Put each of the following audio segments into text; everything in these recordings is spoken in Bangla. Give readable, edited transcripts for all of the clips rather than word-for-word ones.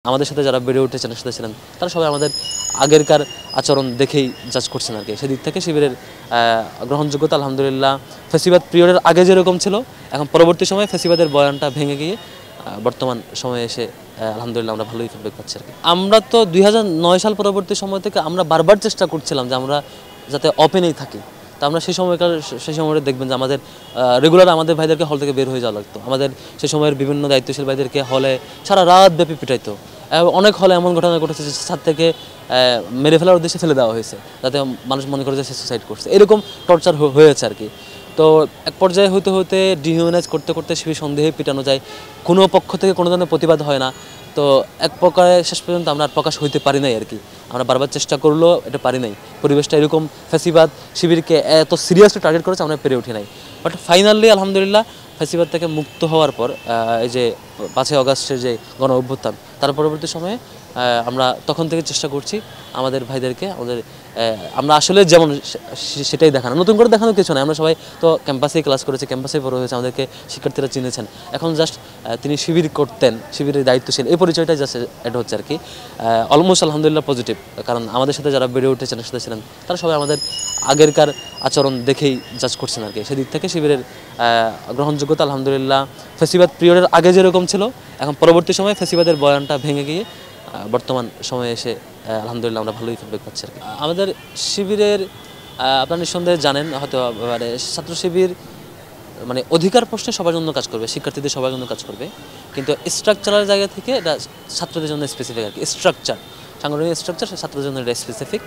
আমাদের সাথে যারা বেড়ে উঠেছেন সাথে ছিলেন তারা সবাই আমাদের আগেরকার আচরণ দেখেই জাজ করছেন আর কি। সেদিক থেকে শিবিরের গ্রহণযোগ্যতা আলহামদুলিল্লাহ ফেসিবাদ পিরিয়ডের আগে যেরকম ছিল এখন পরবর্তী সময়ে ফেসিবাদের বয়ানটা ভেঙে গিয়ে বর্তমান সময়ে এসে আলহামদুলিল্লাহ আমরা ভালোই ফিডব্যাক পাচ্ছি আর কি। আমরা তো 2009 সাল পরবর্তী সময় থেকে আমরা বারবার চেষ্টা করছিলাম যে আমরা যাতে ওপেনেই থাকি। তো আমরা সেই সময় দেখবেন যে আমাদের রেগুলার আমাদের ভাইদেরকে হল থেকে বের হয়ে যাওয়া লাগতো। আমাদের সেই সময়ের বিভিন্ন দায়িত্বশীল ভাইদেরকে হলে সারা রাত ব্যাপী পিটাইতো। অনেক হলে এমন ঘটনা ঘটেছে যে ছাদ থেকে মেরে ফেলার উদ্দেশ্যে ফেলে দেওয়া হয়েছে যাতে মানুষ মনে করে যে সে সুসাইড করছে, এরকম টর্চার হয়েছে আর কি। তো এক পর্যায়ে হতে হতে ডিহিউম্যানাইজ করতে করতে শিবির সন্দেহে পিটানো যায়, কোনো পক্ষ থেকে কোনো ধরনের প্রতিবাদ হয় না। তো এক প্রকারে শেষ পর্যন্ত আমরা আর প্রকাশ হইতে পারি নাই আর কি। আমরা বারবার চেষ্টা করলেও এটা পারি নাই, পরিবেশটা এরকম ফ্যাসিবাদ শিবিরকে এত সিরিয়াসলি টার্গেট করেছে আমরা পেরে উঠি নাই। বাট ফাইনালি আলহামদুলিল্লাহ ফ্যাসিবাদ থেকে মুক্ত হওয়ার পর এই যে 5ই আগস্টের যে গণ অভ্যুত্থান তার পরবর্তী সময়ে আমরা তখন থেকে চেষ্টা করছি আমাদের ভাইদেরকে আমরা আসলে যেমন সেটাই দেখানো, নতুন করে দেখানো কিছু নয়। আমরা সবাই তো ক্যাম্পাসেই ক্লাস করেছি, ক্যাম্পাসেই বড় হয়েছে, আমাদেরকে শিক্ষার্থীরা চিনেছেন। এখন জাস্ট তিনি শিবির করতেন, শিবিরের দায়িত্বশীল, এই পরিচয়টাই জাস্ট অ্যাড হচ্ছে আর কি। অলমোস্ট আলহামদুলিল্লাহ পজিটিভ, কারণ আমাদের সাথে যারা বেড়ে উঠেছেন সাথে ছিলেন তারা সবাই আমাদের আগেরকার আচরণ দেখেই জাজ করছেন আর কি। সেদিক থেকে শিবিরের গ্রহণযোগ্যতা আলহামদুলিল্লাহ ফেসিবাদ পিরিয়ডের আগে যেরকম ছিল এখন পরবর্তী সময়ে ফেসিবাদের বয়ানটা ভেঙে গিয়ে বর্তমান সময়ে এসে আলহামদুলিল্লাহ আমরা ভালোই ফিডব্যাক পাচ্ছি আর কি। আমাদের শিবিরের আপনারা নিঃসন্দেহে জানেন হয়তো, মানে ছাত্র শিবির মানে অধিকার প্রশ্নে সবার জন্য কাজ করবে, শিক্ষার্থীদের সবার জন্য কাজ করবে, কিন্তু স্ট্রাকচারাল জায়গা থেকে এটা ছাত্রদের জন্য স্পেসিফিক আর কি। স্ট্রাকচার, সাংগঠনিক স্ট্রাকচার ছাত্রদের জন্য এটা স্পেসিফিক।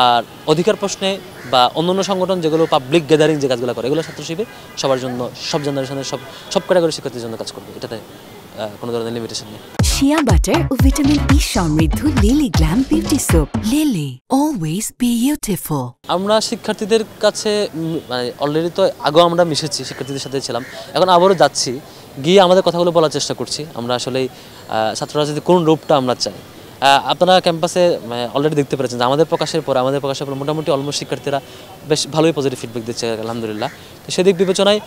আর অধিকার প্রশ্নে বা অন্যান্য সংগঠন যেগুলো পাবলিক গ্যাদারিং যে কাজগুলো করে এগুলো ছাত্র শিবির সবার জন্য, সব জেনারেশনের সব ক্যাটাগরি শিক্ষার্থীর জন্য কাজ করবে, এটাতে কোনো ধরনের লিমিটেশন নেই। শিয়া বাটার ও ভিটামিন ই সমৃদ্ধ lily glam beauty soap. Lily always beautiful. আমরা শিক্ষার্থীদের কাছে মানে অলরেডি তো আগেও আমরা মিশেছি, শিক্ষার্থীদের সাথে ছিলাম, এখন আবারও যাচ্ছি, গিয়ে আমাদের কথাগুলো বলার চেষ্টা করছি। আমরা আসলেই ছাত্র রাজনীতির কোন রূপটা আমরা চাই। আপনারা ক্যাম্পাসে অলরেডি দেখতে পেরেছেন যে আমাদের প্রকাশের পর মোটামুটি অলমোস্ট শিক্ষার্থীরা বেশ ভালোই পজিটিভ ফিডব্যাক দিচ্ছে আলহামদুলিল্লাহ। তো সেদিক বিবেচনায়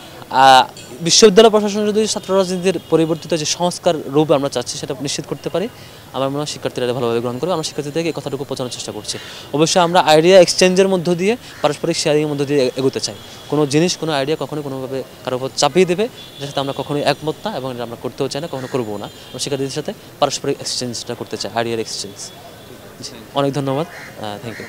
বিশ্ববিদ্যালয় প্রশাসন যদি ছাত্র রাজনীতির পরিবর্তিত যে সংস্কার রূপ আমরা চাচ্ছি সেটা নিশ্চিত করতে পারি, আমার মনে হয় শিক্ষার্থীরা ভালোভাবে গ্রহণ করবে। আমরা শিক্ষার্থীদেরকে এই কথাটুকু পৌঁছানোর চেষ্টা করছি। অবশ্যই আমরা আইডিয়া এক্সচেঞ্জের মধ্য দিয়ে, পারস্পরিক শেয়ারিংয়ের মধ্য দিয়ে এগোতে চাই। কোনো জিনিস, কোনো আইডিয়া কখনোই কোনোভাবে কারোর উপর চাপিয়ে দেবে এটার সাথে আমরা কখনোই একমত না, এবং এটা আমরা করতেও চাই না, কখনো করবো না। আমরা শিক্ষার্থীদের সাথে পারস্পরিক এক্সচেঞ্জটা করতে চাই, আইডিয়ার এক্সচেঞ্জ। অনেক ধন্যবাদ, থ্যাংক ইউ।